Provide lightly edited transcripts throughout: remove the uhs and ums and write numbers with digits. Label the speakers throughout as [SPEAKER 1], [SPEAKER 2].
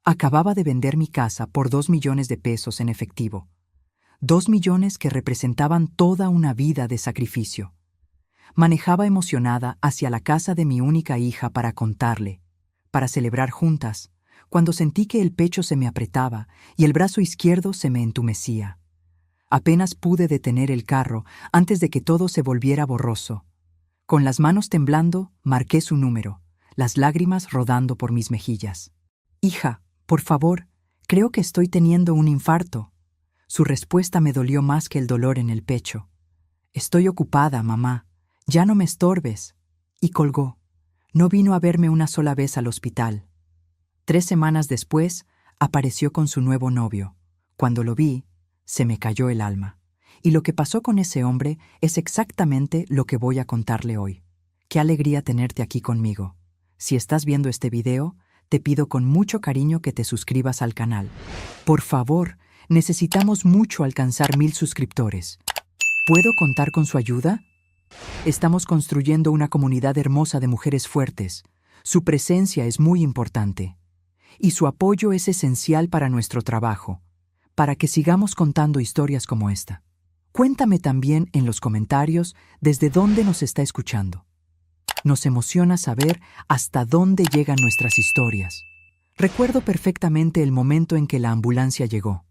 [SPEAKER 1] Acababa de vender mi casa por 2 millones de pesos en efectivo. 2 millones que representaban toda una vida de sacrificio. Manejaba emocionada hacia la casa de mi única hija para contarle, para celebrar juntas, cuando sentí que el pecho se me apretaba y el brazo izquierdo se me entumecía. Apenas pude detener el carro antes de que todo se volviera borroso. Con las manos temblando, marqué su número, las lágrimas rodando por mis mejillas. «Hija, por favor, creo que estoy teniendo un infarto». Su respuesta me dolió más que el dolor en el pecho. «Estoy ocupada, mamá. Ya no me estorbes». Y colgó. No vino a verme una sola vez al hospital. 3 semanas después, apareció con su nuevo novio. Cuando lo vi, se me cayó el alma. Y lo que pasó con ese hombre es exactamente lo que voy a contarle hoy. Qué alegría tenerte aquí conmigo. Si estás viendo este video, te pido con mucho cariño que te suscribas al canal. Por favor, necesitamos mucho alcanzar 1000 suscriptores. ¿Puedo contar con su ayuda? Estamos construyendo una comunidad hermosa de mujeres fuertes. Su presencia es muy importante. Y su apoyo es esencial para nuestro trabajo, para que sigamos contando historias como esta. Cuéntame también en los comentarios desde dónde nos está escuchando. Nos emociona saber hasta dónde llegan nuestras historias. Recuerdo perfectamente el momento en que la ambulancia llegó.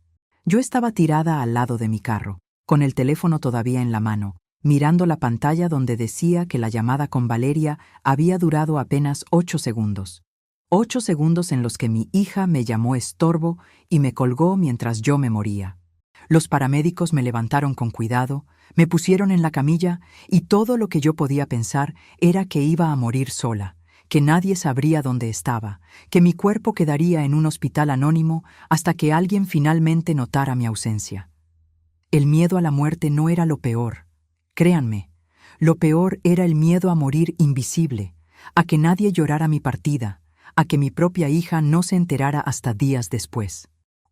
[SPEAKER 1] Yo estaba tirada al lado de mi carro, con el teléfono todavía en la mano, mirando la pantalla donde decía que la llamada con Valeria había durado apenas 8 segundos. 8 segundos en los que mi hija me llamó estorbo y me colgó mientras yo me moría. Los paramédicos me levantaron con cuidado, me pusieron en la camilla y todo lo que yo podía pensar era que iba a morir sola, que nadie sabría dónde estaba, que mi cuerpo quedaría en un hospital anónimo hasta que alguien finalmente notara mi ausencia. El miedo a la muerte no era lo peor. Créanme, lo peor era el miedo a morir invisible, a que nadie llorara mi partida, a que mi propia hija no se enterara hasta días después.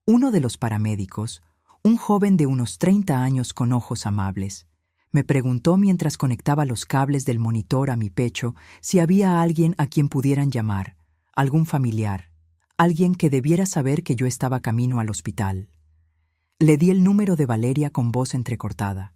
[SPEAKER 1] Uno de los paramédicos, un joven de unos 30 años con ojos amables, me preguntó mientras conectaba los cables del monitor a mi pecho si había alguien a quien pudieran llamar, algún familiar, alguien que debiera saber que yo estaba camino al hospital. Le di el número de Valeria con voz entrecortada.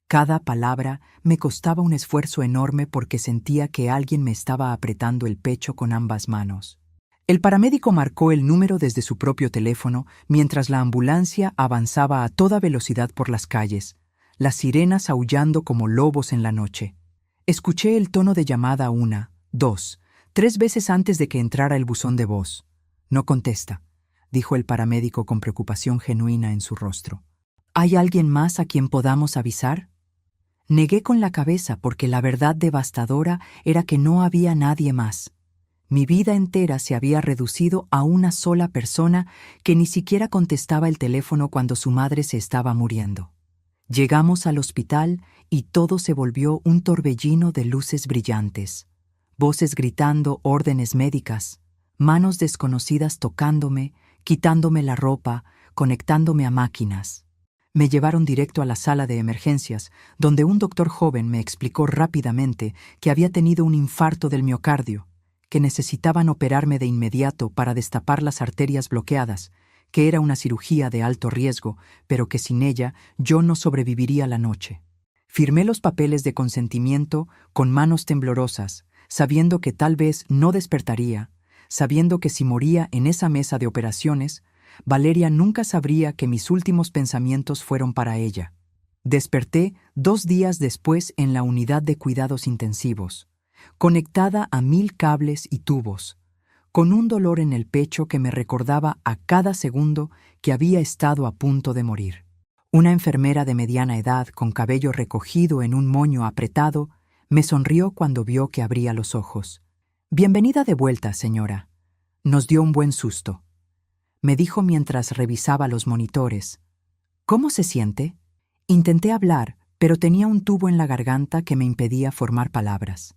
[SPEAKER 1] Cada palabra me costaba un esfuerzo enorme porque sentía que alguien me estaba apretando el pecho con ambas manos. El paramédico marcó el número desde su propio teléfono mientras la ambulancia avanzaba a toda velocidad por las calles, las sirenas aullando como lobos en la noche. Escuché el tono de llamada 1, 2, 3 veces antes de que entrara el buzón de voz. «No contesta», dijo el paramédico con preocupación genuina en su rostro. «¿Hay alguien más a quien podamos avisar?» Negué con la cabeza porque la verdad devastadora era que no había nadie más. Mi vida entera se había reducido a una sola persona que ni siquiera contestaba el teléfono cuando su madre se estaba muriendo. Llegamos al hospital y todo se volvió un torbellino de luces brillantes, voces gritando órdenes médicas, manos desconocidas tocándome, quitándome la ropa, conectándome a máquinas. Me llevaron directo a la sala de emergencias, donde un doctor joven me explicó rápidamente que había tenido un infarto del miocardio, que necesitaban operarme de inmediato para destapar las arterias bloqueadas, que era una cirugía de alto riesgo, pero que sin ella yo no sobreviviría la noche. Firmé los papeles de consentimiento con manos temblorosas, sabiendo que tal vez no despertaría, sabiendo que si moría en esa mesa de operaciones, Valeria nunca sabría que mis últimos pensamientos fueron para ella. Desperté 2 días después en la unidad de cuidados intensivos, conectada a 1000 cables y tubos, con un dolor en el pecho que me recordaba a cada segundo que había estado a punto de morir. Una enfermera de mediana edad, con cabello recogido en un moño apretado, me sonrió cuando vio que abría los ojos. «Bienvenida de vuelta, señora. Nos dio un buen susto», me dijo mientras revisaba los monitores. «¿Cómo se siente?» Intenté hablar, pero tenía un tubo en la garganta que me impedía formar palabras.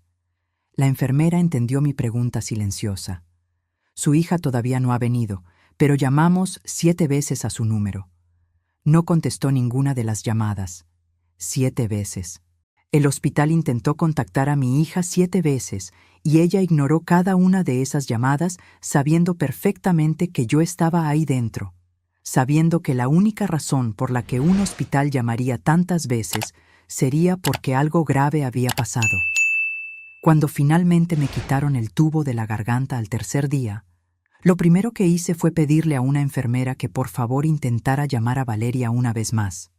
[SPEAKER 1] La enfermera entendió mi pregunta silenciosa. Su hija todavía no ha venido, pero llamamos 7 veces a su número. No contestó ninguna de las llamadas. 7 veces. El hospital intentó contactar a mi hija 7 veces y ella ignoró cada una de esas llamadas sabiendo perfectamente que yo estaba ahí dentro, sabiendo que la única razón por la que un hospital llamaría tantas veces sería porque algo grave había pasado. Cuando finalmente me quitaron el tubo de la garganta al tercer día, lo primero que hice fue pedirle a una enfermera que por favor intentara llamar a Valeria una vez más.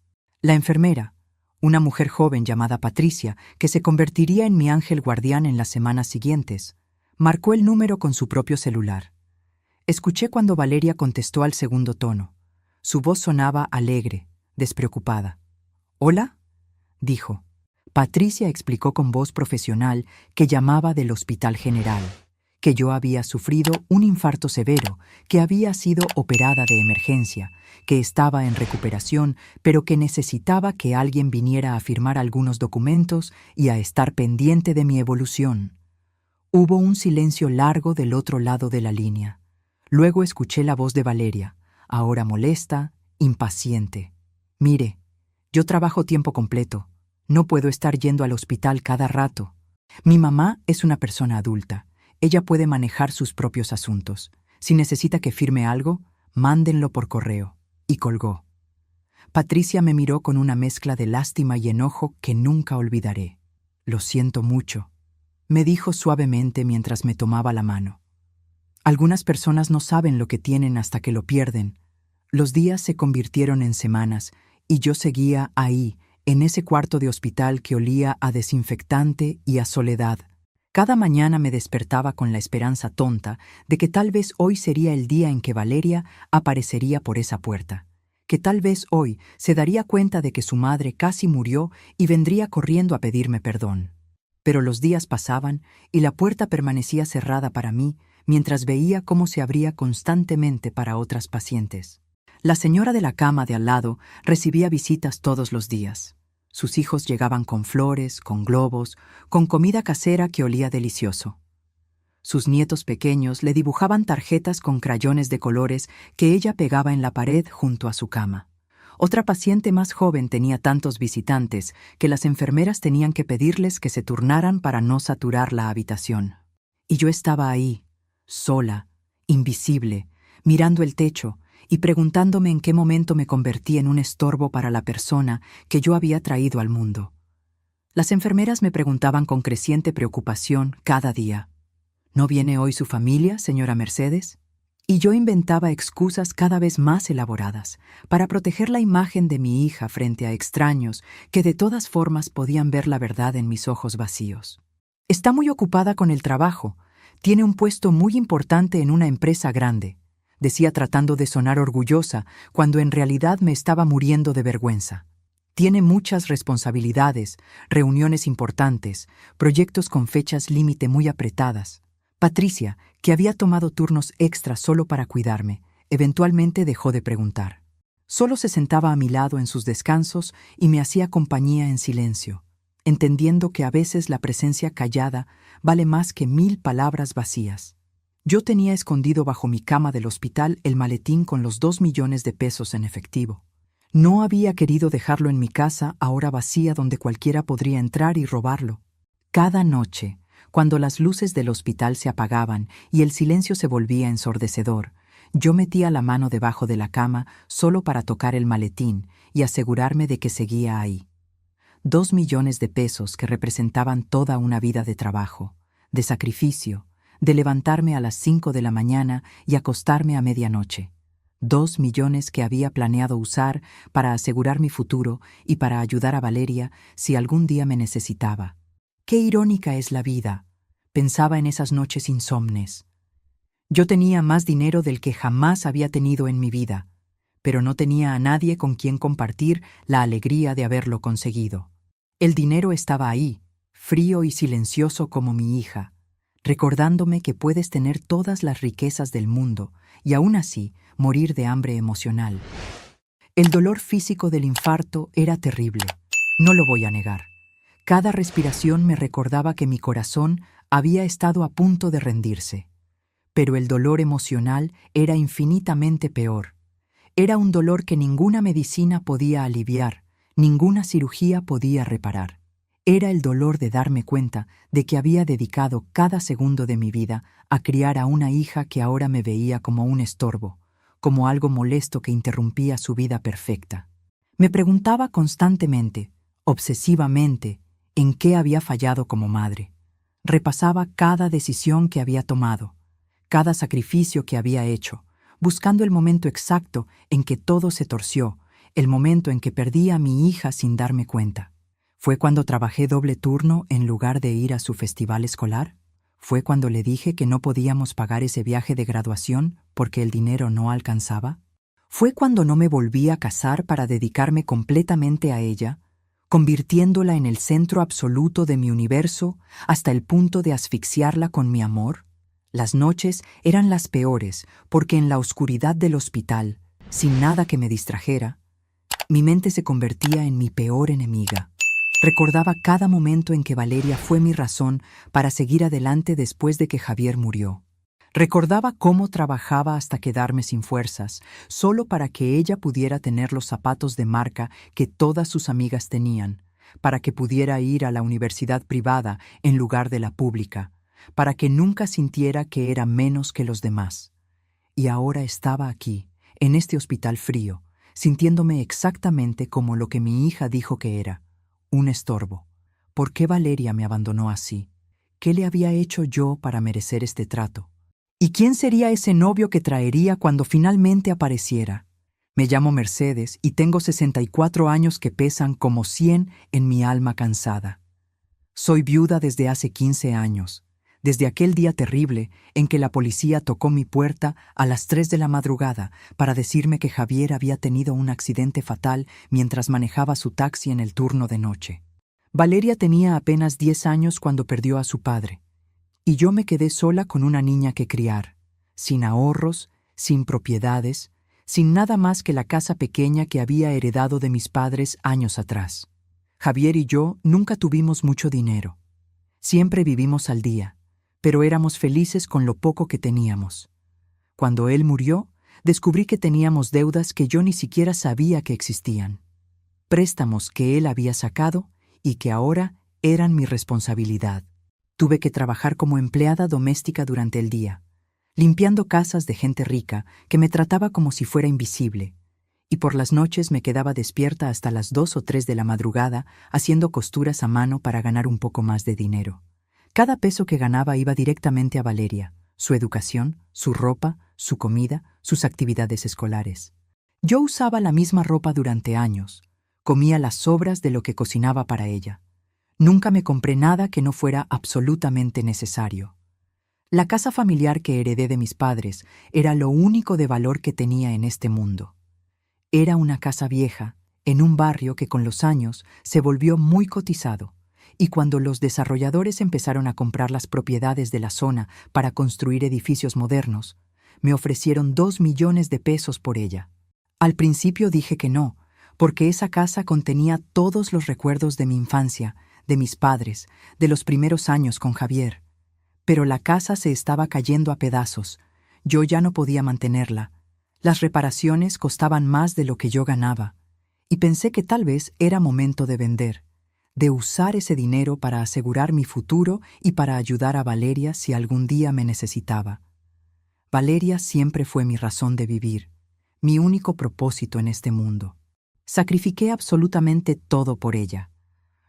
[SPEAKER 1] La enfermera, una mujer joven llamada Patricia, que se convertiría en mi ángel guardián en las semanas siguientes, marcó el número con su propio celular. Escuché cuando Valeria contestó al segundo tono. Su voz sonaba alegre, despreocupada. «¿Hola?», dijo. Patricia explicó con voz profesional que llamaba del Hospital General, que yo había sufrido un infarto severo, que había sido operada de emergencia, que estaba en recuperación, pero que necesitaba que alguien viniera a firmar algunos documentos y a estar pendiente de mi evolución. Hubo un silencio largo del otro lado de la línea. Luego escuché la voz de Valeria, ahora molesta, impaciente. «Mire, yo trabajo tiempo completo. No puedo estar yendo al hospital cada rato. Mi mamá es una persona adulta. Ella puede manejar sus propios asuntos. Si necesita que firme algo, mándenlo por correo». Y colgó. Patricia me miró con una mezcla de lástima y enojo que nunca olvidaré. «Lo siento mucho», me dijo suavemente mientras me tomaba la mano. «Algunas personas no saben lo que tienen hasta que lo pierden». Los días se convirtieron en semanas y yo seguía ahí, en ese cuarto de hospital que olía a desinfectante y a soledad. Cada mañana me despertaba con la esperanza tonta de que tal vez hoy sería el día en que Valeria aparecería por esa puerta, que tal vez hoy se daría cuenta de que su madre casi murió y vendría corriendo a pedirme perdón. Pero los días pasaban y la puerta permanecía cerrada para mí mientras veía cómo se abría constantemente para otras pacientes. La señora de la cama de al lado recibía visitas todos los días. Sus hijos llegaban con flores, con globos, con comida casera que olía delicioso. Sus nietos pequeños le dibujaban tarjetas con crayones de colores que ella pegaba en la pared junto a su cama. Otra paciente más joven tenía tantos visitantes que las enfermeras tenían que pedirles que se turnaran para no saturar la habitación. Y yo estaba ahí, sola, invisible, mirando el techo y preguntándome en qué momento me convertí en un estorbo para la persona que yo había traído al mundo. Las enfermeras me preguntaban con creciente preocupación cada día: «¿No viene hoy su familia, señora Mercedes?». Y yo inventaba excusas cada vez más elaboradas para proteger la imagen de mi hija frente a extraños que de todas formas podían ver la verdad en mis ojos vacíos. «Está muy ocupada con el trabajo. Tiene un puesto muy importante en una empresa grande», decía tratando de sonar orgullosa cuando en realidad me estaba muriendo de vergüenza. «Tiene muchas responsabilidades, reuniones importantes, proyectos con fechas límite muy apretadas». Patricia, que había tomado turnos extra solo para cuidarme, eventualmente dejó de preguntar. Solo se sentaba a mi lado en sus descansos y me hacía compañía en silencio, entendiendo que a veces la presencia callada vale más que 1000 palabras vacías. Yo tenía escondido bajo mi cama del hospital el maletín con los 2 millones de pesos en efectivo. No había querido dejarlo en mi casa, ahora vacía, donde cualquiera podría entrar y robarlo. Cada noche, cuando las luces del hospital se apagaban y el silencio se volvía ensordecedor, yo metía la mano debajo de la cama solo para tocar el maletín y asegurarme de que seguía ahí. 2 millones de pesos que representaban toda una vida de trabajo, de sacrificio, de levantarme a las 5 de la mañana y acostarme a medianoche. 2 millones que había planeado usar para asegurar mi futuro y para ayudar a Valeria si algún día me necesitaba. Qué irónica es la vida, pensaba en esas noches insomnes. Yo tenía más dinero del que jamás había tenido en mi vida, pero no tenía a nadie con quien compartir la alegría de haberlo conseguido. El dinero estaba ahí, frío y silencioso como mi hija, recordándome que puedes tener todas las riquezas del mundo y aún así morir de hambre emocional. El dolor físico del infarto era terrible, no lo voy a negar. Cada respiración me recordaba que mi corazón había estado a punto de rendirse. Pero el dolor emocional era infinitamente peor. Era un dolor que ninguna medicina podía aliviar, ninguna cirugía podía reparar. Era el dolor de darme cuenta de que había dedicado cada segundo de mi vida a criar a una hija que ahora me veía como un estorbo, como algo molesto que interrumpía su vida perfecta. Me preguntaba constantemente, obsesivamente, en qué había fallado como madre. Repasaba cada decisión que había tomado, cada sacrificio que había hecho, buscando el momento exacto en que todo se torció, el momento en que perdí a mi hija sin darme cuenta. ¿Fue cuando trabajé doble turno en lugar de ir a su festival escolar? ¿Fue cuando le dije que no podíamos pagar ese viaje de graduación porque el dinero no alcanzaba? ¿Fue cuando no me volví a casar para dedicarme completamente a ella, convirtiéndola en el centro absoluto de mi universo hasta el punto de asfixiarla con mi amor? Las noches eran las peores porque en la oscuridad del hospital, sin nada que me distrajera, mi mente se convertía en mi peor enemiga. Recordaba cada momento en que Valeria fue mi razón para seguir adelante después de que Javier murió. Recordaba cómo trabajaba hasta quedarme sin fuerzas, solo para que ella pudiera tener los zapatos de marca que todas sus amigas tenían, para que pudiera ir a la universidad privada en lugar de la pública, para que nunca sintiera que era menos que los demás. Y ahora estaba aquí, en este hospital frío, sintiéndome exactamente como lo que mi hija dijo que era, un estorbo. ¿Por qué Valeria me abandonó así? ¿Qué le había hecho yo para merecer este trato? ¿Y quién sería ese novio que traería cuando finalmente apareciera? Me llamo Mercedes y tengo 64 años que pesan como 100 en mi alma cansada. Soy viuda desde hace 15 años, desde aquel día terrible en que la policía tocó mi puerta a las 3 de la madrugada para decirme que Javier había tenido un accidente fatal mientras manejaba su taxi en el turno de noche. Valeria tenía apenas 10 años cuando perdió a su padre, y yo me quedé sola con una niña que criar, sin ahorros, sin propiedades, sin nada más que la casa pequeña que había heredado de mis padres años atrás. Javier y yo nunca tuvimos mucho dinero. Siempre vivimos al día, pero éramos felices con lo poco que teníamos. Cuando él murió, descubrí que teníamos deudas que yo ni siquiera sabía que existían. Préstamos que él había sacado y que ahora eran mi responsabilidad. Tuve que trabajar como empleada doméstica durante el día, limpiando casas de gente rica que me trataba como si fuera invisible, y por las noches me quedaba despierta hasta las 2 o 3 de la madrugada haciendo costuras a mano para ganar un poco más de dinero. Cada peso que ganaba iba directamente a Valeria, su educación, su ropa, su comida, sus actividades escolares. Yo usaba la misma ropa durante años, comía las sobras de lo que cocinaba para ella. Nunca me compré nada que no fuera absolutamente necesario. La casa familiar que heredé de mis padres era lo único de valor que tenía en este mundo. Era una casa vieja, en un barrio que con los años se volvió muy cotizado, y cuando los desarrolladores empezaron a comprar las propiedades de la zona para construir edificios modernos, me ofrecieron 2 millones de pesos por ella. Al principio dije que no, porque esa casa contenía todos los recuerdos de mi infancia, de mis padres, de los primeros años con Javier. Pero la casa se estaba cayendo a pedazos. Yo ya no podía mantenerla. Las reparaciones costaban más de lo que yo ganaba. Y pensé que tal vez era momento de vender, de usar ese dinero para asegurar mi futuro y para ayudar a Valeria si algún día me necesitaba. Valeria siempre fue mi razón de vivir, mi único propósito en este mundo. Sacrifiqué absolutamente todo por ella.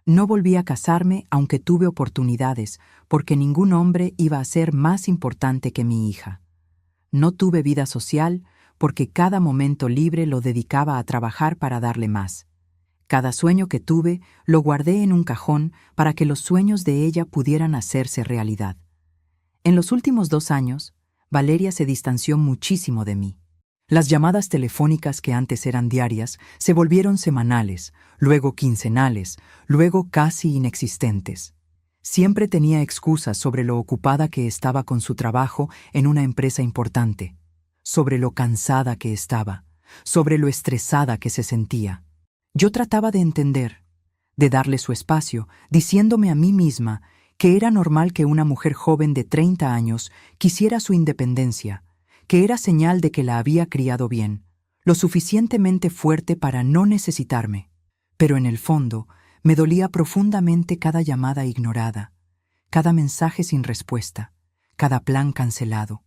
[SPEAKER 1] No volví a casarme aunque tuve oportunidades, porque ningún hombre iba a ser más importante que mi hija. No tuve vida social porque cada momento libre lo dedicaba a trabajar para darle más. Cada sueño que tuve lo guardé en un cajón para que los sueños de ella pudieran hacerse realidad. En los últimos 2 años, Valeria se distanció muchísimo de mí. Las llamadas telefónicas que antes eran diarias se volvieron semanales, luego quincenales, luego casi inexistentes. Siempre tenía excusas sobre lo ocupada que estaba con su trabajo en una empresa importante, sobre lo cansada que estaba, sobre lo estresada que se sentía. Yo trataba de entender, de darle su espacio, diciéndome a mí misma que era normal que una mujer joven de 30 años quisiera su independencia, que era señal de que la había criado bien, lo suficientemente fuerte para no necesitarme. Pero en el fondo, Me dolía profundamente cada llamada ignorada, cada mensaje sin respuesta, cada plan cancelado.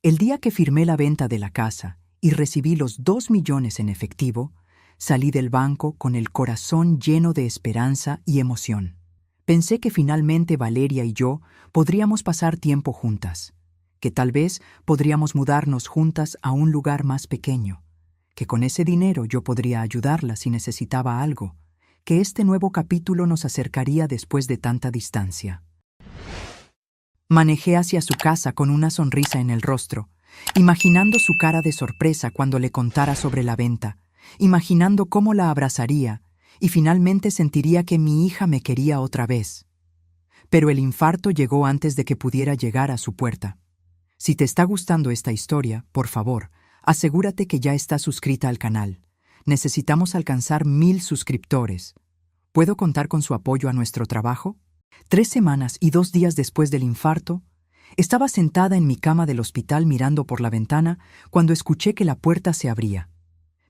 [SPEAKER 1] El día que firmé la venta de la casa y recibí los 2 millones en efectivo, salí del banco con el corazón lleno de esperanza y emoción. Pensé que finalmente Valeria y yo podríamos pasar tiempo juntas, que tal vez podríamos mudarnos juntas a un lugar más pequeño, que con ese dinero yo podría ayudarla si necesitaba algo, que este nuevo capítulo nos acercaría después de tanta distancia. Manejé hacia su casa con una sonrisa en el rostro, imaginando su cara de sorpresa cuando le contara sobre la venta, imaginando cómo la abrazaría y finalmente sentiría que mi hija me quería otra vez. Pero el infarto llegó antes de que pudiera llegar a su puerta. Si te está gustando esta historia, por favor, asegúrate que ya estás suscrita al canal. Necesitamos alcanzar 1000 suscriptores. ¿Puedo contar con su apoyo a nuestro trabajo? 3 semanas y 2 días después del infarto, estaba sentada en mi cama del hospital mirando por la ventana cuando escuché que la puerta se abría.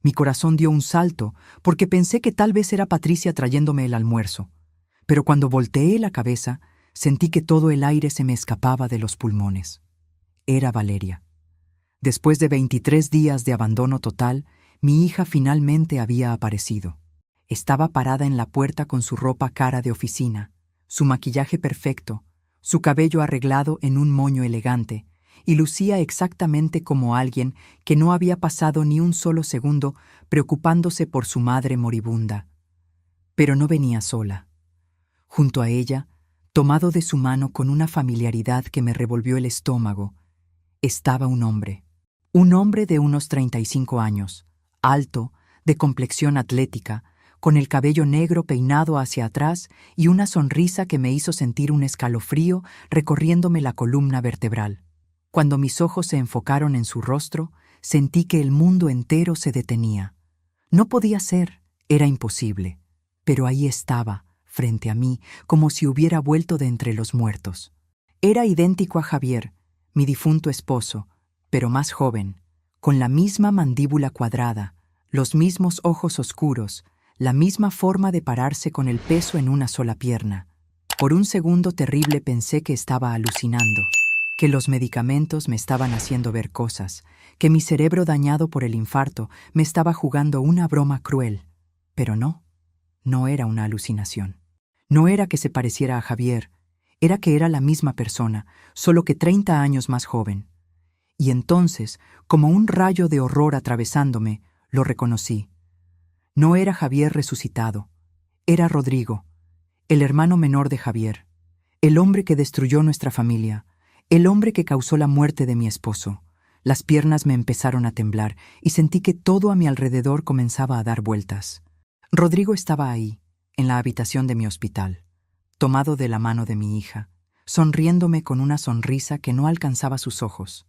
[SPEAKER 1] Mi corazón dio un salto porque pensé que tal vez era Patricia trayéndome el almuerzo, pero cuando volteé la cabeza, sentí que todo el aire se me escapaba de los pulmones. Era Valeria. Después de 23 días de abandono total, mi hija finalmente había aparecido. Estaba parada en la puerta con su ropa cara de oficina, su maquillaje perfecto, su cabello arreglado en un moño elegante, y lucía exactamente como alguien que no había pasado ni un solo segundo preocupándose por su madre moribunda. Pero no venía sola. Junto a ella, tomado de su mano con una familiaridad que me revolvió el estómago, estaba un hombre de unos 35 años, alto, de complexión atlética, con el cabello negro peinado hacia atrás y una sonrisa que me hizo sentir un escalofrío recorriéndome la columna vertebral. Cuando mis ojos se enfocaron en su rostro, sentí que el mundo entero se detenía. No podía ser, era imposible, pero ahí estaba, frente a mí, como si hubiera vuelto de entre los muertos. Era idéntico a Javier, mi difunto esposo, pero más joven, con la misma mandíbula cuadrada, los mismos ojos oscuros, la misma forma de pararse con el peso en una sola pierna. Por un segundo terrible pensé que estaba alucinando, que los medicamentos me estaban haciendo ver cosas, que mi cerebro dañado por el infarto me estaba jugando una broma cruel. Pero no era una alucinación. No era que se pareciera a Javier, era que era la misma persona, solo que 30 años más joven. Y entonces, como un rayo de horror atravesándome, lo reconocí. No era Javier resucitado, era Rodrigo, el hermano menor de Javier, el hombre que destruyó nuestra familia, el hombre que causó la muerte de mi esposo. Las piernas me empezaron a temblar y sentí que todo a mi alrededor comenzaba a dar vueltas. Rodrigo estaba ahí, en la habitación de mi hospital, tomado de la mano de mi hija, sonriéndome con una sonrisa que no alcanzaba sus ojos.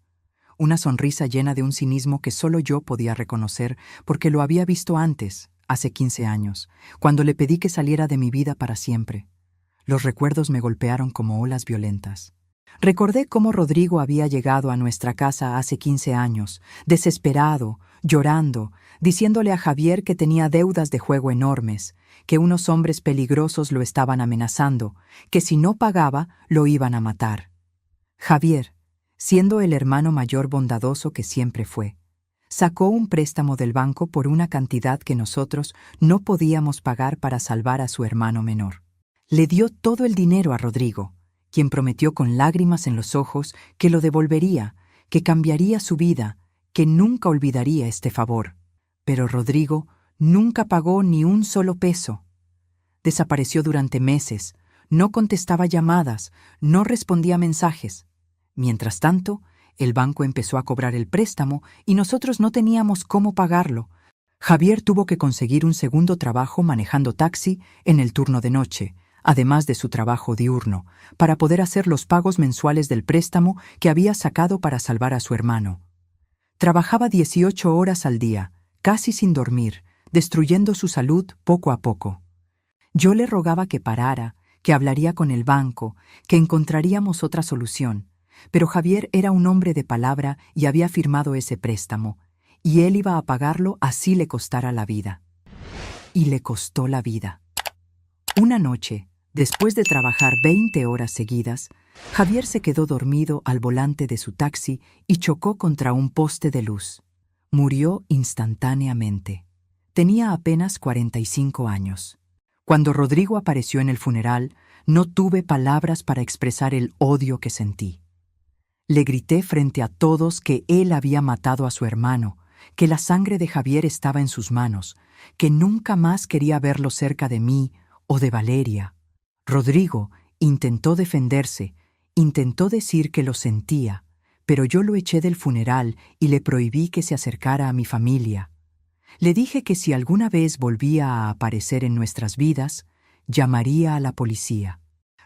[SPEAKER 1] Una sonrisa llena de un cinismo que solo yo podía reconocer porque lo había visto antes, hace 15 años, cuando le pedí que saliera de mi vida para siempre. Los recuerdos me golpearon como olas violentas. Recordé cómo Rodrigo había llegado a nuestra casa hace 15 años, desesperado, llorando, diciéndole a Javier que tenía deudas de juego enormes, que unos hombres peligrosos lo estaban amenazando, que si no pagaba, lo iban a matar. Javier, siendo el hermano mayor bondadoso que siempre fue, sacó un préstamo del banco por una cantidad que nosotros no podíamos pagar para salvar a su hermano menor. Le dio todo el dinero a Rodrigo, quien prometió con lágrimas en los ojos que lo devolvería, que cambiaría su vida, que nunca olvidaría este favor. Pero Rodrigo nunca pagó ni un solo peso. Desapareció durante meses, no contestaba llamadas, no respondía mensajes. Mientras tanto, el banco empezó a cobrar el préstamo y nosotros no teníamos cómo pagarlo. Javier tuvo que conseguir un segundo trabajo manejando taxi en el turno de noche, además de su trabajo diurno, para poder hacer los pagos mensuales del préstamo que había sacado para salvar a su hermano. Trabajaba 18 horas al día, casi sin dormir, destruyendo su salud poco a poco. Yo le rogaba que parara, que hablaría con el banco, que encontraríamos otra solución. Pero Javier era un hombre de palabra y había firmado ese préstamo, y él iba a pagarlo así le costara la vida. Y le costó la vida. Una noche, después de trabajar 20 horas seguidas, Javier se quedó dormido al volante de su taxi y chocó contra un poste de luz. Murió instantáneamente. Tenía apenas 45 años. Cuando Rodrigo apareció en el funeral, no tuve palabras para expresar el odio que sentí. Le grité frente a todos que él había matado a su hermano, que la sangre de Javier estaba en sus manos, que nunca más quería verlo cerca de mí o de Valeria. Rodrigo intentó defenderse, intentó decir que lo sentía, pero yo lo eché del funeral y le prohibí que se acercara a mi familia. Le dije que si alguna vez volvía a aparecer en nuestras vidas, llamaría a la policía.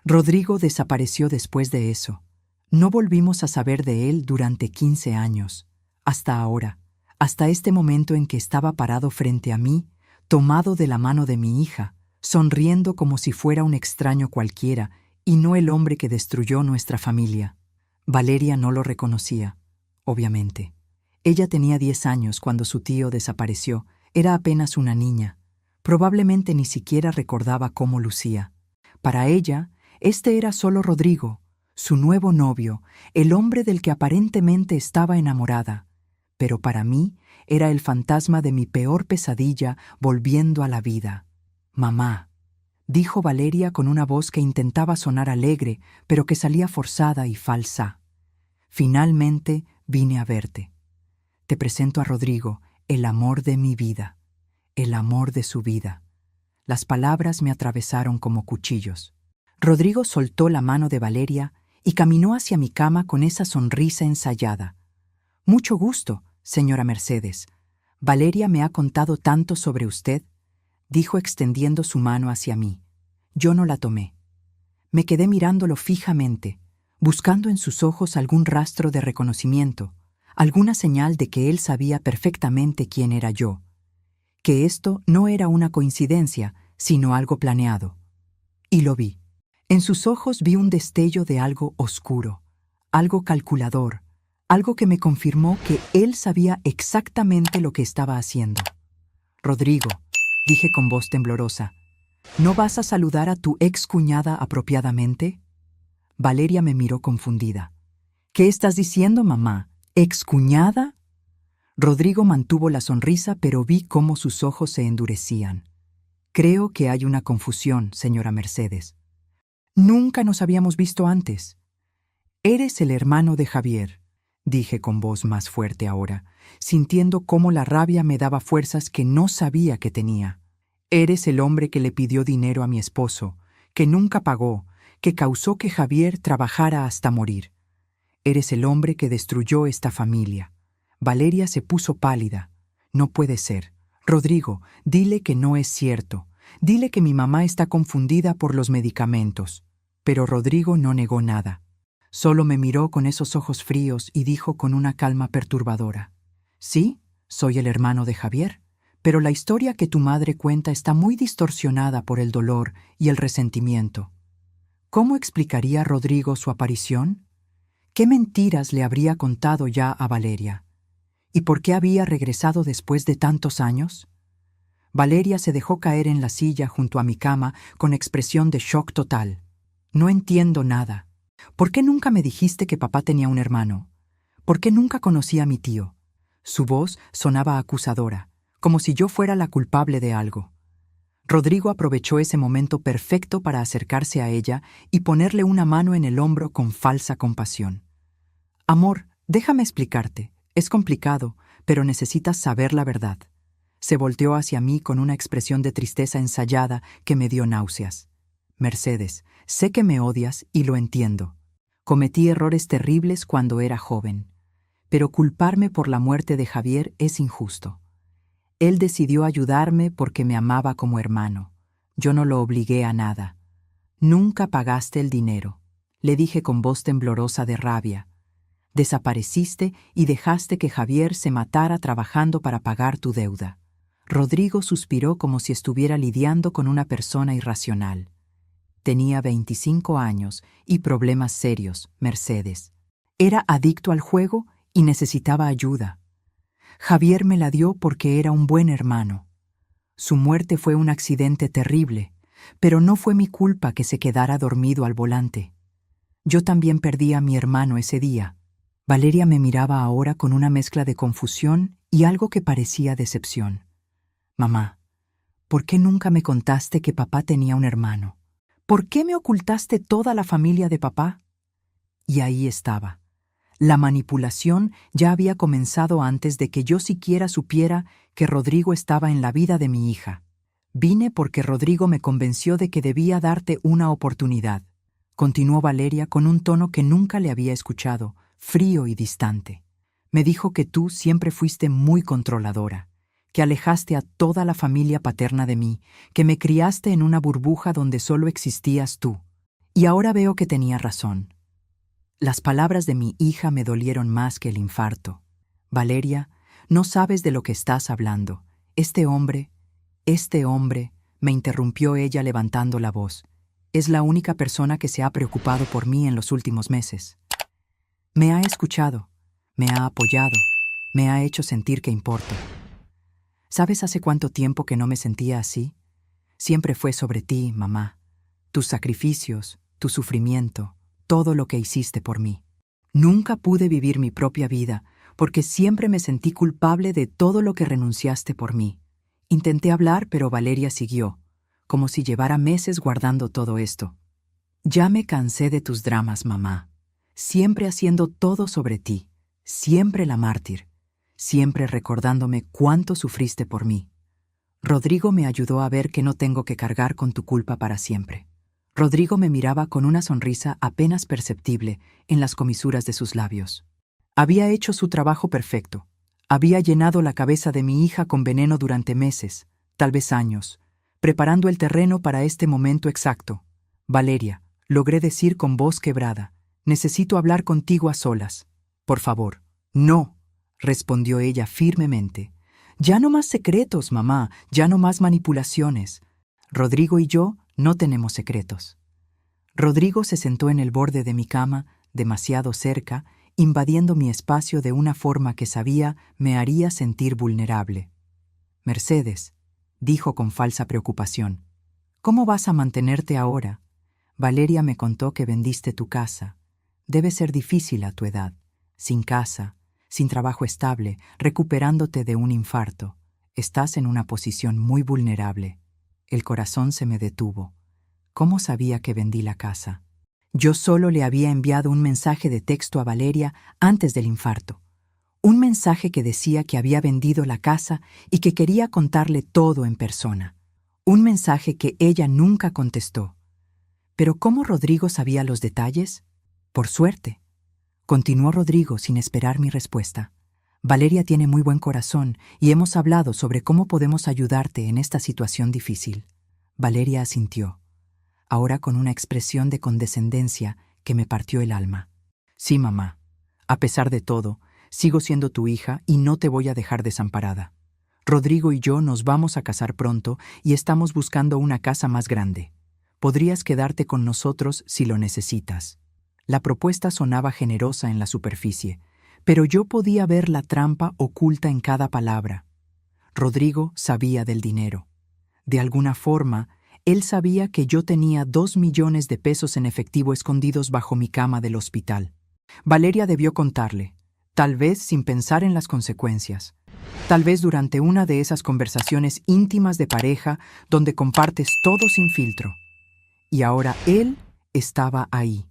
[SPEAKER 1] Rodrigo desapareció después de eso. No volvimos a saber de él durante 15 años, hasta ahora, hasta este momento en que estaba parado frente a mí, tomado de la mano de mi hija, sonriendo como si fuera un extraño cualquiera y no el hombre que destruyó nuestra familia. Valeria no lo reconocía, obviamente. Ella tenía 10 años cuando su tío desapareció, era apenas una niña. Probablemente ni siquiera recordaba cómo lucía. Para ella, este era solo Rodrigo, su nuevo novio, el hombre del que aparentemente estaba enamorada. Pero para mí era el fantasma de mi peor pesadilla volviendo a la vida. «Mamá», dijo Valeria con una voz que intentaba sonar alegre, pero que salía forzada y falsa. «Finalmente vine a verte. Te presento a Rodrigo, el amor de mi vida, el amor de su vida». Las palabras me atravesaron como cuchillos. Rodrigo soltó la mano de Valeria y caminó hacia mi cama con esa sonrisa ensayada. «Mucho gusto, señora Mercedes. Valeria me ha contado tanto sobre usted», dijo extendiendo su mano hacia mí. Yo no la tomé. Me quedé mirándolo fijamente, buscando en sus ojos algún rastro de reconocimiento, alguna señal de que él sabía perfectamente quién era yo, que esto no era una coincidencia, sino algo planeado. Y lo vi. En sus ojos vi un destello de algo oscuro, algo calculador, algo que me confirmó que él sabía exactamente lo que estaba haciendo. «Rodrigo», dije con voz temblorosa, «¿no vas a saludar a tu excuñada apropiadamente?» Valeria me miró confundida. «¿Qué estás diciendo, mamá? ¿Excuñada?» Rodrigo mantuvo la sonrisa, pero vi cómo sus ojos se endurecían. «Creo que hay una confusión, señora Mercedes. Nunca nos habíamos visto antes. Eres el hermano de Javier», dije con voz más fuerte ahora, sintiendo cómo la rabia me daba fuerzas que no sabía que tenía. «Eres el hombre que le pidió dinero a mi esposo, que nunca pagó, que causó que Javier trabajara hasta morir. Eres el hombre que destruyó esta familia». Valeria se puso pálida. «No puede ser. Rodrigo, dile que no es cierto. Dile que mi mamá está confundida por los medicamentos». Pero Rodrigo no negó nada. Solo me miró con esos ojos fríos y dijo con una calma perturbadora: «Sí, soy el hermano de Javier, pero la historia que tu madre cuenta está muy distorsionada por el dolor y el resentimiento. ¿Cómo explicaría Rodrigo su aparición? ¿Qué mentiras le habría contado ya a Valeria? ¿Y por qué había regresado después de tantos años?» Valeria se dejó caer en la silla junto a mi cama con expresión de shock total. «No entiendo nada. ¿Por qué nunca me dijiste que papá tenía un hermano? ¿Por qué nunca conocí a mi tío?» Su voz sonaba acusadora, como si yo fuera la culpable de algo. Rodrigo aprovechó ese momento perfecto para acercarse a ella y ponerle una mano en el hombro con falsa compasión. «Amor, déjame explicarte. Es complicado, pero necesitas saber la verdad». Se volteó hacia mí con una expresión de tristeza ensayada que me dio náuseas. «Mercedes, sé que me odias y lo entiendo. Cometí errores terribles cuando era joven, pero culparme por la muerte de Javier es injusto. Él decidió ayudarme porque me amaba como hermano. Yo no lo obligué a nada. Nunca pagaste el dinero», le dije con voz temblorosa de rabia. «Desapareciste y dejaste que Javier se matara trabajando para pagar tu deuda». Rodrigo suspiró como si estuviera lidiando con una persona irracional. Tenía 25 años y problemas serios, Mercedes. Era adicto al juego y necesitaba ayuda. Javier me la dio porque era un buen hermano. Su muerte fue un accidente terrible, Pero no fue mi culpa que se quedara dormido al volante. Yo también perdí a mi hermano ese día. Valeria me miraba ahora con una mezcla de confusión y algo que parecía decepción. Mamá, ¿por qué nunca me contaste que papá tenía un hermano? ¿Por qué me ocultaste toda la familia de papá? Y ahí estaba. La manipulación ya había comenzado antes de que yo siquiera supiera que Rodrigo estaba en la vida de mi hija. Vine porque Rodrigo me convenció de que debía darte una oportunidad. Continuó Valeria con un tono que nunca le había escuchado, frío y distante. Me dijo que tú siempre fuiste muy controladora, que alejaste a toda la familia paterna de mí, que me criaste en una burbuja donde solo existías tú. Y ahora veo que tenía razón. Las palabras de mi hija me dolieron más que el infarto. Valeria, no sabes de lo que estás hablando. Este hombre, me interrumpió ella levantando la voz. Es la única persona que se ha preocupado por mí en los últimos meses. Me ha escuchado, me ha apoyado, me ha hecho sentir que importo. ¿Sabes hace cuánto tiempo que no me sentía así? Siempre fue sobre ti, mamá. Tus sacrificios, tu sufrimiento, todo lo que hiciste por mí. Nunca pude vivir mi propia vida porque siempre me sentí culpable de todo lo que renunciaste por mí. Intenté hablar, pero Valeria siguió, como si llevara meses guardando todo esto. Ya me cansé de tus dramas, mamá. Siempre haciendo todo sobre ti, siempre la mártir, siempre recordándome cuánto sufriste por mí. Rodrigo me ayudó a ver que no tengo que cargar con tu culpa para siempre. Rodrigo me miraba con una sonrisa apenas perceptible en las comisuras de sus labios. Había hecho su trabajo perfecto. Había llenado la cabeza de mi hija con veneno durante meses, tal vez años, preparando el terreno para este momento exacto. Valeria, logré decir con voz quebrada, necesito hablar contigo a solas. Por favor. No, respondió ella firmemente. Ya no más secretos, mamá, ya no más manipulaciones. Rodrigo y yo no tenemos secretos. Rodrigo se sentó en el borde de mi cama, demasiado cerca, invadiendo mi espacio de una forma que sabía me haría sentir vulnerable. Mercedes, dijo con falsa preocupación, ¿cómo vas a mantenerte ahora? Valeria me contó que vendiste tu casa. Debe ser difícil a tu edad, sin casa, sin trabajo estable, recuperándote de un infarto. Estás en una posición muy vulnerable. El corazón se me detuvo. ¿Cómo sabía que vendí la casa? Yo solo le había enviado un mensaje de texto a Valeria antes del infarto. Un mensaje que decía que había vendido la casa y que quería contarle todo en persona. Un mensaje que ella nunca contestó. ¿Pero cómo Rodrigo sabía los detalles? Por suerte. Continuó Rodrigo sin esperar mi respuesta. Valeria tiene muy buen corazón y hemos hablado sobre cómo podemos ayudarte en esta situación difícil. Valeria asintió, ahora con una expresión de condescendencia que me partió el alma. Sí, mamá. A pesar de todo, sigo siendo tu hija y no te voy a dejar desamparada. Rodrigo y yo nos vamos a casar pronto y estamos buscando una casa más grande. Podrías quedarte con nosotros si lo necesitas. La propuesta sonaba generosa en la superficie, pero yo podía ver la trampa oculta en cada palabra. Rodrigo sabía del dinero. De alguna forma, él sabía que yo tenía 2 millones de pesos en efectivo escondidos bajo mi cama del hospital. Valeria debió contarle, tal vez sin pensar en las consecuencias. Tal vez durante una de esas conversaciones íntimas de pareja donde compartes todo sin filtro. Y ahora él estaba ahí,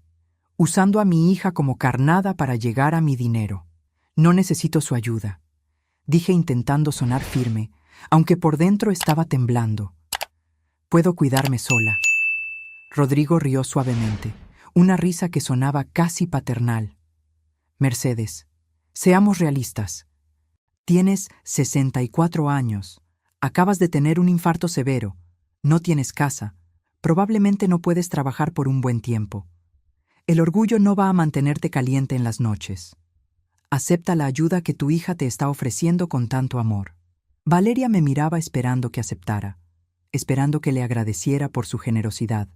[SPEAKER 1] usando a mi hija como carnada para llegar a mi dinero. No necesito su ayuda, dije intentando sonar firme, aunque por dentro estaba temblando. Puedo cuidarme sola. Rodrigo rió suavemente, una risa que sonaba casi paternal. Mercedes, seamos realistas. Tienes 64 años, acabas de tener un infarto severo, no tienes casa, probablemente no puedes trabajar por un buen tiempo. El orgullo no va a mantenerte caliente en las noches. Acepta la ayuda que tu hija te está ofreciendo con tanto amor. Valeria me miraba esperando que aceptara, esperando que le agradeciera por su generosidad,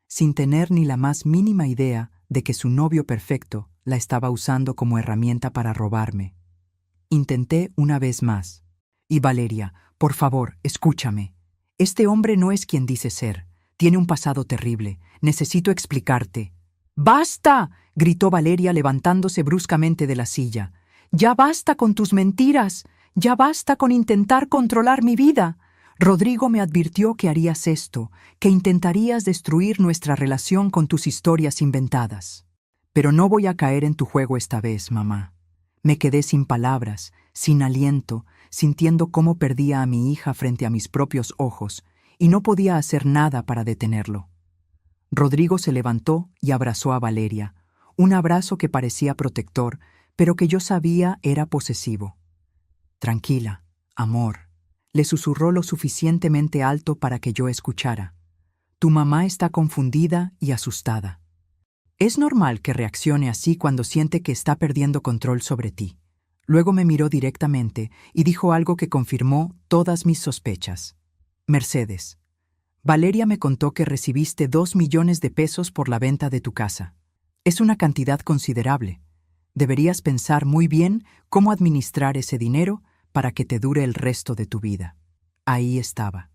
[SPEAKER 1] sin tener ni la más mínima idea de que su novio perfecto la estaba usando como herramienta para robarme. Intenté una vez más. Y Valeria, por favor, escúchame. Este hombre no es quien dice ser. Tiene un pasado terrible. Necesito explicarte. ¡Basta!, gritó Valeria levantándose bruscamente de la silla. ¡Ya basta con tus mentiras! ¡Ya basta con intentar controlar mi vida! Rodrigo me advirtió que harías esto, que intentarías destruir nuestra relación con tus historias inventadas. Pero no voy a caer en tu juego esta vez, mamá. Me quedé sin palabras, sin aliento, sintiendo cómo perdía a mi hija frente a mis propios ojos, y no podía hacer nada para detenerlo. Rodrigo se levantó y abrazó a Valeria, un abrazo que parecía protector, pero que yo sabía era posesivo. Tranquila, amor, le susurró lo suficientemente alto para que yo escuchara. Tu mamá está confundida y asustada. Es normal que reaccione así cuando siente que está perdiendo control sobre ti. Luego me miró directamente y dijo algo que confirmó todas mis sospechas. Mercedes, Valeria me contó que recibiste 2 millones de pesos por la venta de tu casa. Es una cantidad considerable. Deberías pensar muy bien cómo administrar ese dinero para que te dure el resto de tu vida. Ahí estaba.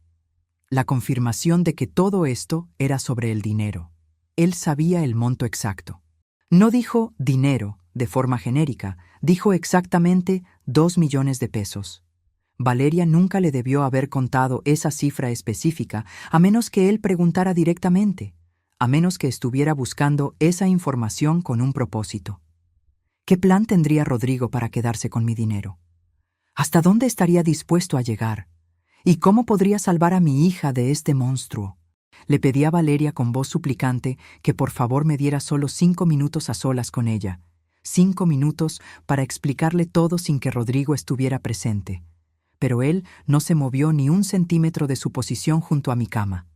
[SPEAKER 1] La confirmación de que todo esto era sobre el dinero. Él sabía el monto exacto. No dijo dinero de forma genérica, dijo exactamente 2 millones de pesos. Valeria nunca le debió haber contado esa cifra específica, a menos que él preguntara directamente, a menos que estuviera buscando esa información con un propósito. ¿Qué plan tendría Rodrigo para quedarse con mi dinero? ¿Hasta dónde estaría dispuesto a llegar? ¿Y cómo podría salvar a mi hija de este monstruo? Le pedí a Valeria con voz suplicante que por favor me diera solo 5 minutos a solas con ella. 5 minutos para explicarle todo sin que Rodrigo estuviera presente. Pero él no se movió ni un centímetro de su posición junto a mi cama.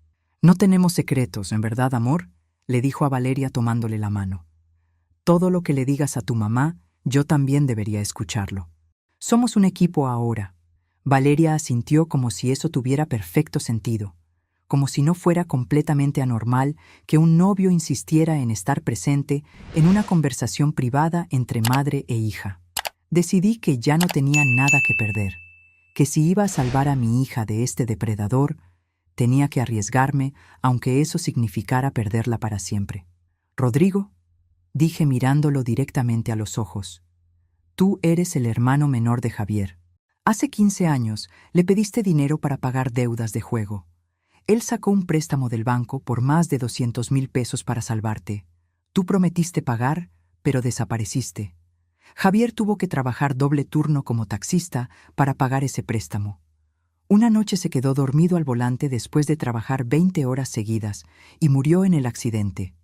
[SPEAKER 1] No tenemos secretos, ¿en verdad, amor?, le dijo a Valeria tomándole la mano. Todo lo que le digas a tu mamá, yo también debería escucharlo. Somos un equipo ahora. Valeria asintió como si eso tuviera perfecto sentido, como si no fuera completamente anormal que un novio insistiera en estar presente en una conversación privada entre madre e hija. Decidí que ya no tenía nada que perder, que si iba a salvar a mi hija de este depredador, tenía que arriesgarme, aunque eso significara perderla para siempre. Rodrigo, dije mirándolo directamente a los ojos, tú eres el hermano menor de Javier. Hace 15 años le pediste dinero para pagar deudas de juego. Él sacó un préstamo del banco por más de 200,000 pesos para salvarte. Tú prometiste pagar, pero desapareciste. Javier tuvo que trabajar doble turno como taxista para pagar ese préstamo. Una noche se quedó dormido al volante después de trabajar 20 horas seguidas y murió en el accidente.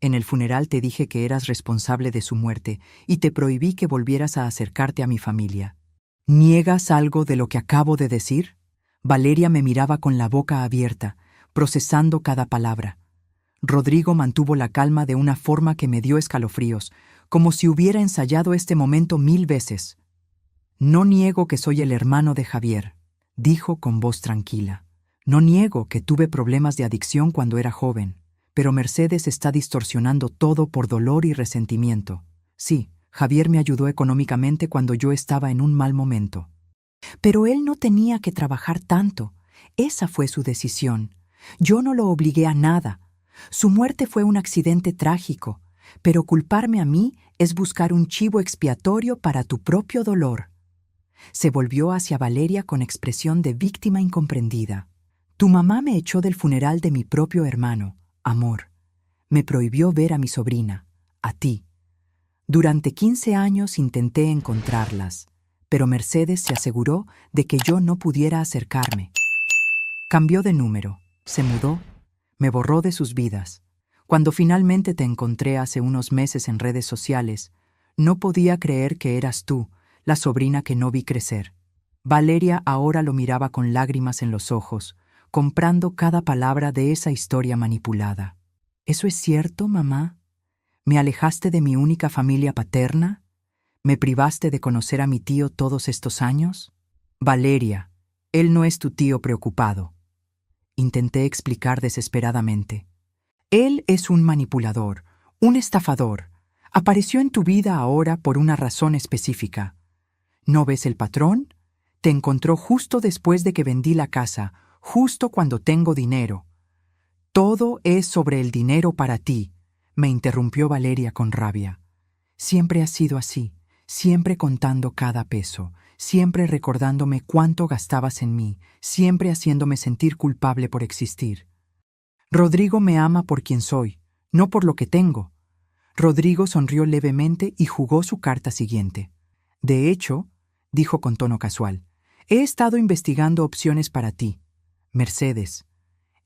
[SPEAKER 1] En el funeral te dije que eras responsable de su muerte y te prohibí que volvieras a acercarte a mi familia. ¿Niegas algo de lo que acabo de decir? Valeria me miraba con la boca abierta, procesando cada palabra. Rodrigo mantuvo la calma de una forma que me dio escalofríos, como si hubiera ensayado este momento 1000 veces. No niego que soy el hermano de Javier, dijo con voz tranquila. No niego que tuve problemas de adicción cuando era joven, pero Mercedes está distorsionando todo por dolor y resentimiento. Sí, Javier me ayudó económicamente cuando yo estaba en un mal momento. Pero él no tenía que trabajar tanto. Esa fue su decisión. Yo no lo obligué a nada. Su muerte fue un accidente trágico, pero culparme a mí es buscar un chivo expiatorio para tu propio dolor. Se volvió hacia Valeria con expresión de víctima incomprendida. Tu mamá me echó del funeral de mi propio hermano, amor. Me prohibió ver a mi sobrina, a ti. Durante 15 años intenté encontrarlas, pero Mercedes se aseguró de que yo no pudiera acercarme. Cambió de número, se mudó, me borró de sus vidas. Cuando finalmente te encontré hace unos meses en redes sociales, no podía creer que eras tú, la sobrina que no vi crecer. Valeria ahora lo miraba con lágrimas en los ojos, comprando cada palabra de esa historia manipulada. ¿Eso es cierto, mamá? ¿Me alejaste de mi única familia paterna? ¿Me privaste de conocer a mi tío todos estos años? Valeria, él no es tu tío preocupado. Intenté explicar desesperadamente. Él es un manipulador, un estafador. Apareció en tu vida ahora por una razón específica. ¿No ves el patrón? Te encontró justo después de que vendí la casa, justo cuando tengo dinero. Todo es sobre el dinero para ti, me interrumpió Valeria con rabia. Siempre has sido así, siempre contando cada peso, siempre recordándome cuánto gastabas en mí, siempre haciéndome sentir culpable por existir. Rodrigo me ama por quien soy, no por lo que tengo. Rodrigo sonrió levemente y jugó su carta siguiente. De hecho, dijo con tono casual, he estado investigando opciones para ti. Mercedes,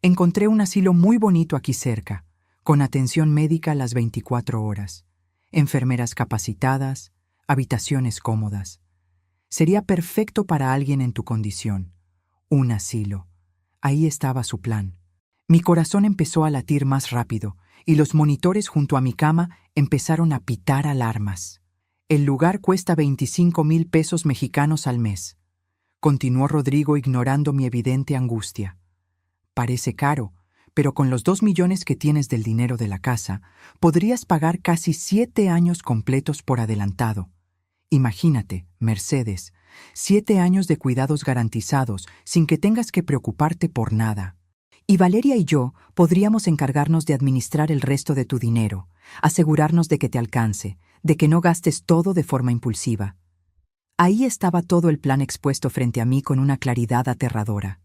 [SPEAKER 1] encontré un asilo muy bonito aquí cerca, con atención médica las 24 horas, enfermeras capacitadas, habitaciones cómodas. Sería perfecto para alguien en tu condición. Un asilo. Ahí estaba su plan. Mi corazón empezó a latir más rápido y los monitores junto a mi cama empezaron a pitar alarmas. El lugar cuesta 25,000 pesos mexicanos al mes. Continuó Rodrigo ignorando mi evidente angustia. Parece caro, pero con los 2 millones que tienes del dinero de la casa, podrías pagar casi 7 años completos por adelantado. Imagínate, Mercedes, 7 años de cuidados garantizados sin que tengas que preocuparte por nada. Y Valeria y yo podríamos encargarnos de administrar el resto de tu dinero, asegurarnos de que te alcance, de que no gastes todo de forma impulsiva. Ahí estaba todo el plan expuesto frente a mí con una claridad aterradora.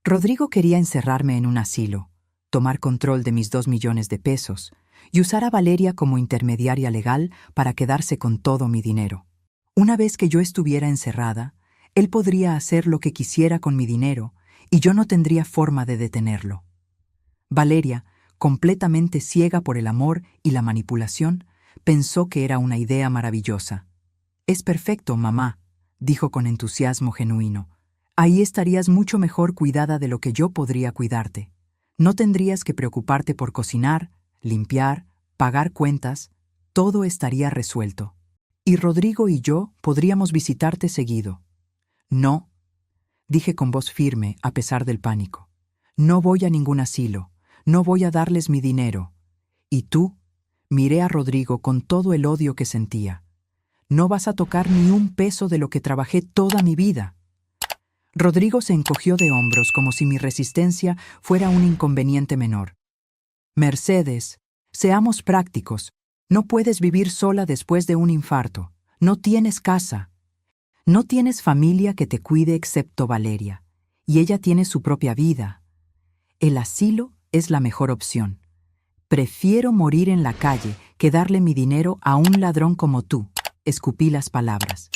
[SPEAKER 1] Rodrigo quería encerrarme en un asilo, tomar control de mis 2 millones de pesos y usar a Valeria como intermediaria legal para quedarse con todo mi dinero. Una vez que yo estuviera encerrada, él podría hacer lo que quisiera con mi dinero y yo no tendría forma de detenerlo. Valeria, completamente ciega por el amor y la manipulación, pensó que era una idea maravillosa. «Es perfecto, mamá», dijo con entusiasmo genuino. «Ahí estarías mucho mejor cuidada de lo que yo podría cuidarte. No tendrías que preocuparte por cocinar, limpiar, pagar cuentas, todo estaría resuelto. Y Rodrigo y yo podríamos visitarte seguido». «No», dije con voz firme a pesar del pánico. «No voy a ningún asilo, no voy a darles mi dinero. ¿Y tú?», miré a Rodrigo con todo el odio que sentía. «No vas a tocar ni un peso de lo que trabajé toda mi vida». Rodrigo se encogió de hombros como si mi resistencia fuera un inconveniente menor. «Mercedes, seamos prácticos. No puedes vivir sola después de un infarto. No tienes casa. No tienes familia que te cuide excepto Valeria. Y ella tiene su propia vida. El asilo es la mejor opción. Prefiero morir en la calle que darle mi dinero a un ladrón como tú». Escupí las palabras.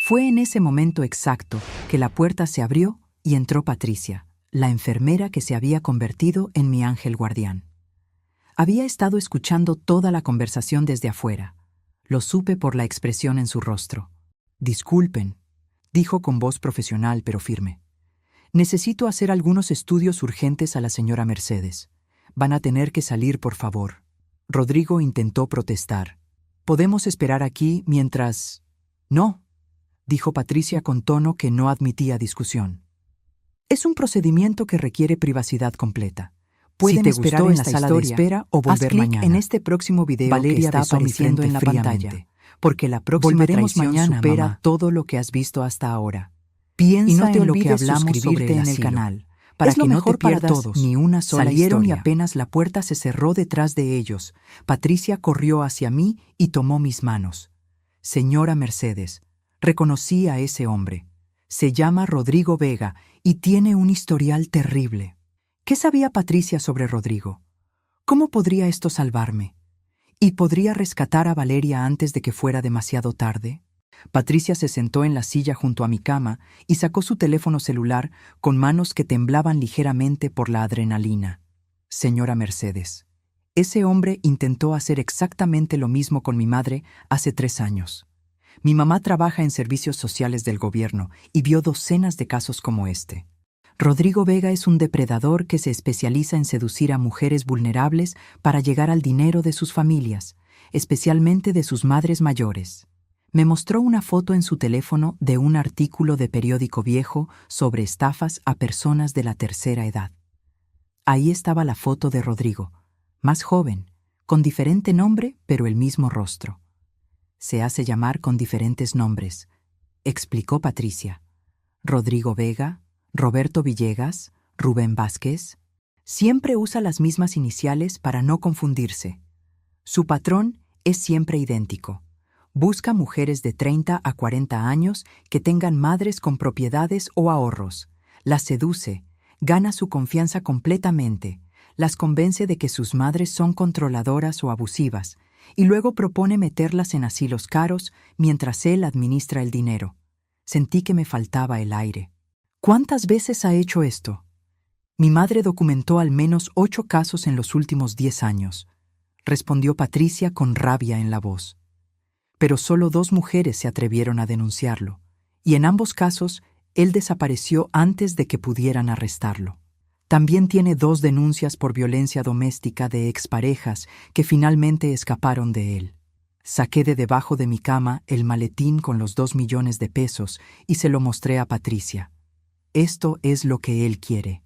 [SPEAKER 1] Fue en ese momento exacto que la puerta se abrió y entró Patricia, la enfermera que se había convertido en mi ángel guardián. Había estado escuchando toda la conversación desde afuera. Lo supe por la expresión en su rostro. «Disculpen», dijo con voz profesional pero firme. «Necesito hacer algunos estudios urgentes a la señora Mercedes. Van a tener que salir, por favor». Rodrigo intentó protestar. «¿Podemos esperar aquí mientras...?» «No», dijo Patricia con tono que no admitía discusión. «Es un procedimiento que requiere privacidad completa. Pueden esperar en la sala de espera o volver mañana. En este próximo video Valeria que está apareciendo en la pantalla, porque la próxima traición supera todo lo que has visto hasta ahora. Piensa y no te en lo que hablamos suscribirte en el canal, para que no te pierdas ni una sola Salieron historia. Y apenas la puerta se cerró detrás de ellos, Patricia corrió hacia mí y tomó mis manos. «Señora Mercedes, reconocí a ese hombre. Se llama Rodrigo Vega y tiene un historial terrible». ¿Qué sabía Patricia sobre Rodrigo? ¿Cómo podría esto salvarme? ¿Y podría rescatar a Valeria antes de que fuera demasiado tarde? Patricia se sentó en la silla junto a mi cama y sacó su teléfono celular con manos que temblaban ligeramente por la adrenalina. «Señora Mercedes, ese hombre intentó hacer exactamente lo mismo con mi madre hace 3 años. Mi mamá trabaja en servicios sociales del gobierno y vio docenas de casos como este. Rodrigo Vega es un depredador que se especializa en seducir a mujeres vulnerables para llegar al dinero de sus familias, especialmente de sus madres mayores». Me mostró una foto en su teléfono de un artículo de periódico viejo sobre estafas a personas de la tercera edad. Ahí estaba la foto de Rodrigo, más joven, con diferente nombre pero el mismo rostro. «Se hace llamar con diferentes nombres», explicó Patricia. «Rodrigo Vega, Roberto Villegas, Rubén Vázquez». Siempre usa las mismas iniciales para no confundirse. Su patrón es siempre idéntico. Busca mujeres de 30 a 40 años que tengan madres con propiedades o ahorros. Las seduce, gana su confianza completamente, las convence de que sus madres son controladoras o abusivas, y luego propone meterlas en asilos caros mientras él administra el dinero. Sentí que me faltaba el aire. ¿Cuántas veces ha hecho esto? Mi madre documentó al menos 8 casos en los últimos 10 años, respondió Patricia con rabia en la voz. Pero solo 2 mujeres se atrevieron a denunciarlo, y en ambos casos él desapareció antes de que pudieran arrestarlo. También tiene 2 denuncias por violencia doméstica de exparejas que finalmente escaparon de él. Saqué de debajo de mi cama el maletín con los 2 millones de pesos y se lo mostré a Patricia. Esto es lo que él quiere.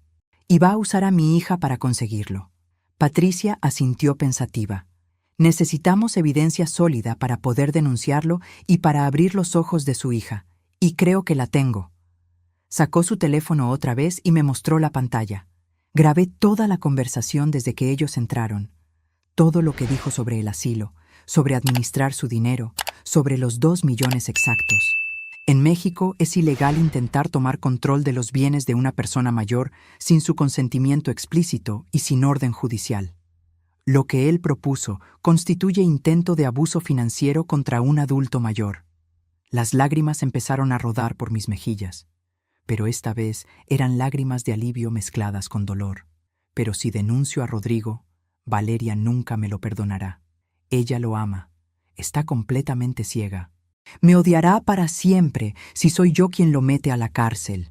[SPEAKER 1] Y va a usar a mi hija para conseguirlo. Patricia asintió pensativa. Necesitamos evidencia sólida para poder denunciarlo y para abrir los ojos de su hija. Y creo que la tengo. Sacó su teléfono otra vez y me mostró la pantalla. Grabé toda la conversación desde que ellos entraron. Todo lo que dijo sobre el asilo, sobre administrar su dinero, sobre los 2 millones exactos. En México es ilegal intentar tomar control de los bienes de una persona mayor sin su consentimiento explícito y sin orden judicial. Lo que él propuso constituye intento de abuso financiero contra un adulto mayor. Las lágrimas empezaron a rodar por mis mejillas, pero esta vez eran lágrimas de alivio mezcladas con dolor. Pero si denuncio a Rodrigo, Valeria nunca me lo perdonará. Ella lo ama. Está completamente ciega. Me odiará para siempre si soy yo quien lo mete a la cárcel.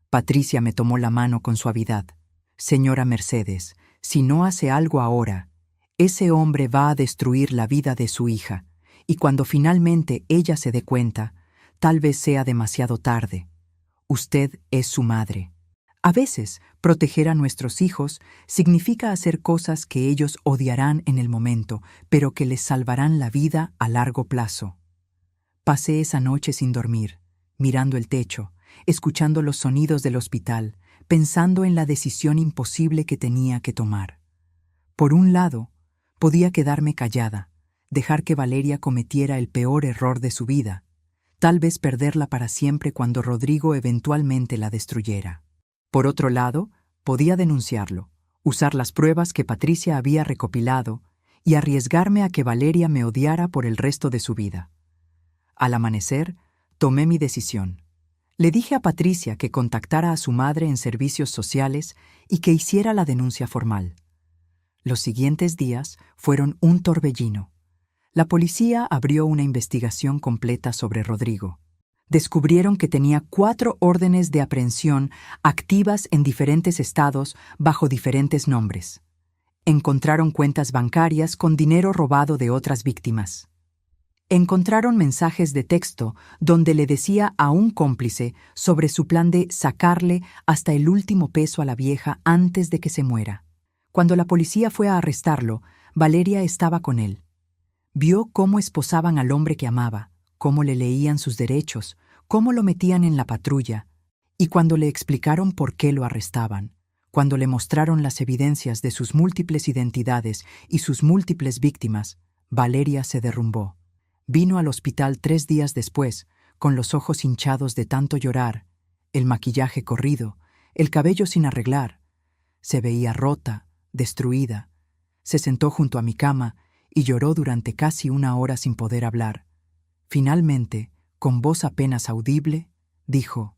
[SPEAKER 1] Patricia me tomó la mano con suavidad. Señora Mercedes, si no hace algo ahora, ese hombre va a destruir la vida de su hija, y cuando finalmente ella se dé cuenta, tal vez sea demasiado tarde. Usted es su madre. A veces, proteger a nuestros hijos significa hacer cosas que ellos odiarán en el momento, pero que les salvarán la vida a largo plazo. Pasé esa noche sin dormir, mirando el techo, escuchando los sonidos del hospital, pensando en la decisión imposible que tenía que tomar. Por un lado, podía quedarme callada, dejar que Valeria cometiera el peor error de su vida, tal vez perderla para siempre cuando Rodrigo eventualmente la destruyera. Por otro lado, podía denunciarlo, usar las pruebas que Patricia había recopilado y arriesgarme a que Valeria me odiara por el resto de su vida. Al amanecer, tomé mi decisión. Le dije a Patricia que contactara a su madre en servicios sociales y que hiciera la denuncia formal. Los siguientes días fueron un torbellino. La policía abrió una investigación completa sobre Rodrigo. Descubrieron que tenía 4 órdenes de aprehensión activas en diferentes estados bajo diferentes nombres. Encontraron cuentas bancarias con dinero robado de otras víctimas. Encontraron mensajes de texto donde le decía a un cómplice sobre su plan de sacarle hasta el último peso a la vieja antes de que se muera. Cuando la policía fue a arrestarlo, Valeria estaba con él. Vio cómo esposaban al hombre que amaba, cómo le leían sus derechos, cómo lo metían en la patrulla, y cuando le explicaron por qué lo arrestaban, cuando le mostraron las evidencias de sus múltiples identidades y sus múltiples víctimas, Valeria se derrumbó. Vino al hospital 3 días después, con los ojos hinchados de tanto llorar, el maquillaje corrido, el cabello sin arreglar. Se veía rota, destruida. Se sentó junto a mi cama y lloró durante casi 1 hora sin poder hablar. Finalmente, con voz apenas audible, dijo: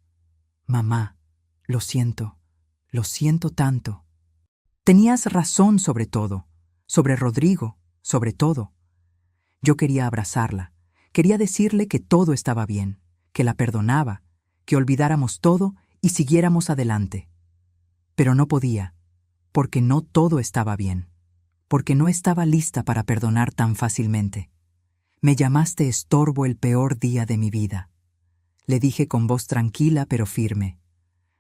[SPEAKER 1] «Mamá, lo siento tanto». Tenías razón sobre todo, sobre Rodrigo, sobre todo. Yo quería abrazarla, quería decirle que todo estaba bien, que la perdonaba, que olvidáramos todo y siguiéramos adelante. Pero no podía, porque no todo estaba bien, porque no estaba lista para perdonar tan fácilmente. Me llamaste estorbo el peor día de mi vida. Le dije con voz tranquila pero firme.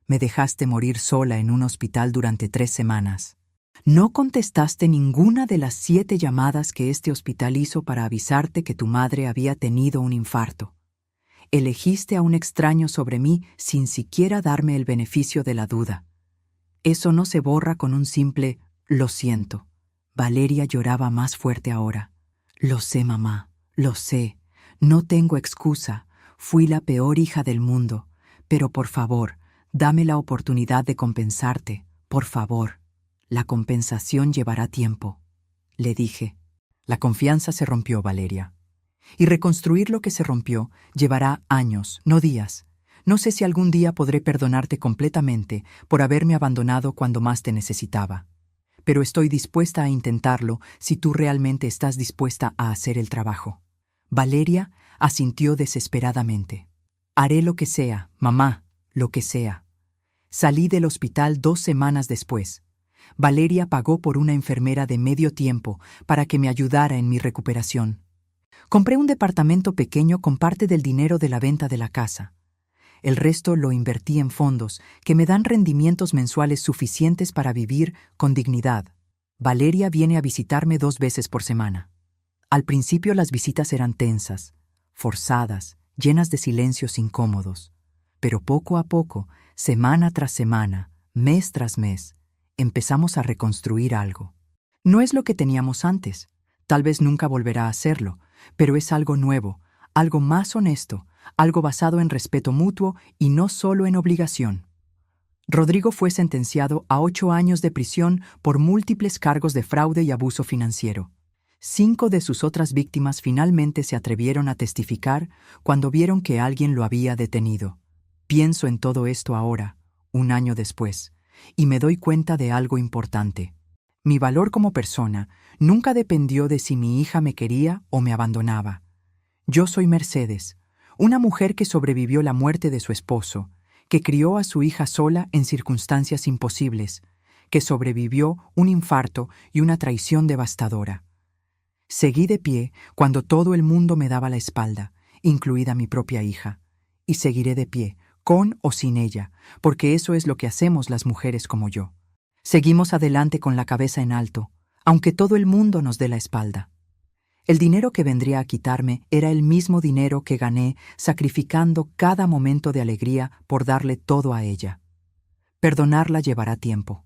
[SPEAKER 1] Me dejaste morir sola en un hospital durante 3 semanas. No contestaste ninguna de las 7 llamadas que este hospital hizo para avisarte que tu madre había tenido un infarto. Elegiste a un extraño sobre mí sin siquiera darme el beneficio de la duda. Eso no se borra con un simple «lo siento». Valeria lloraba más fuerte ahora. Lo sé, mamá, lo sé. No tengo excusa. Fui la peor hija del mundo. Pero por favor, dame la oportunidad de compensarte. Por favor. La compensación llevará tiempo, le dije. La confianza se rompió, Valeria. Y reconstruir lo que se rompió llevará años, no días. No sé si algún día podré perdonarte completamente por haberme abandonado cuando más te necesitaba. Pero estoy dispuesta a intentarlo si tú realmente estás dispuesta a hacer el trabajo. Valeria asintió desesperadamente. Haré lo que sea, mamá, lo que sea. Salí del hospital 2 semanas después. Valeria pagó por una enfermera de medio tiempo para que me ayudara en mi recuperación. Compré un departamento pequeño con parte del dinero de la venta de la casa. El resto lo invertí en fondos que me dan rendimientos mensuales suficientes para vivir con dignidad. Valeria viene a visitarme 2 veces por semana. Al principio las visitas eran tensas, forzadas, llenas de silencios incómodos. Pero poco a poco, semana tras semana, mes tras mes, empezamos a reconstruir algo. No es lo que teníamos antes, tal vez nunca volverá a serlo, pero es algo nuevo, algo más honesto, algo basado en respeto mutuo y no solo en obligación. Rodrigo fue sentenciado a 8 años de prisión por múltiples cargos de fraude y abuso financiero. 5 de sus otras víctimas finalmente se atrevieron a testificar cuando vieron que alguien lo había detenido. Pienso en todo esto ahora, 1 año después, y me doy cuenta de algo importante. Mi valor como persona nunca dependió de si mi hija me quería o me abandonaba. Yo soy Mercedes, una mujer que sobrevivió la muerte de su esposo, que crió a su hija sola en circunstancias imposibles, que sobrevivió un infarto y una traición devastadora. Seguí de pie cuando todo el mundo me daba la espalda, incluida mi propia hija, y seguiré de pie, con o sin ella, porque eso es lo que hacemos las mujeres como yo. Seguimos adelante con la cabeza en alto, aunque todo el mundo nos dé la espalda. El dinero que vendría a quitarme era el mismo dinero que gané sacrificando cada momento de alegría por darle todo a ella. Perdonarla llevará tiempo.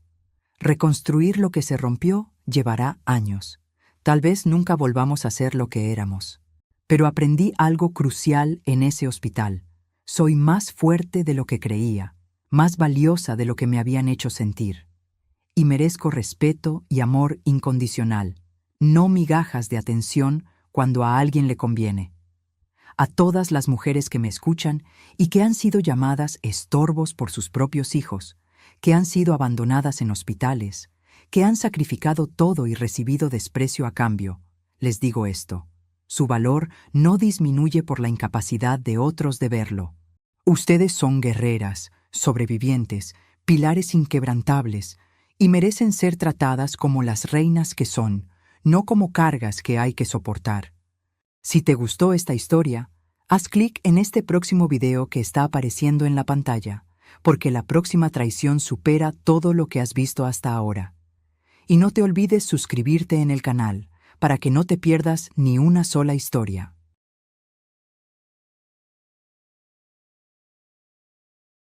[SPEAKER 1] Reconstruir lo que se rompió llevará años. Tal vez nunca volvamos a ser lo que éramos. Pero aprendí algo crucial en ese hospital. Soy más fuerte de lo que creía, más valiosa de lo que me habían hecho sentir. Y merezco respeto y amor incondicional, no migajas de atención cuando a alguien le conviene. A todas las mujeres que me escuchan y que han sido llamadas estorbos por sus propios hijos, que han sido abandonadas en hospitales, que han sacrificado todo y recibido desprecio a cambio, les digo esto: su valor no disminuye por la incapacidad de otros de verlo. Ustedes son guerreras, sobrevivientes, pilares inquebrantables, y merecen ser tratadas como las reinas que son, no como cargas que hay que soportar. Si te gustó esta historia, haz clic en este próximo video que está apareciendo en la pantalla, porque la próxima traición supera todo lo que has visto hasta ahora. Y no te olvides suscribirte en el canal, para que no te pierdas ni una sola historia.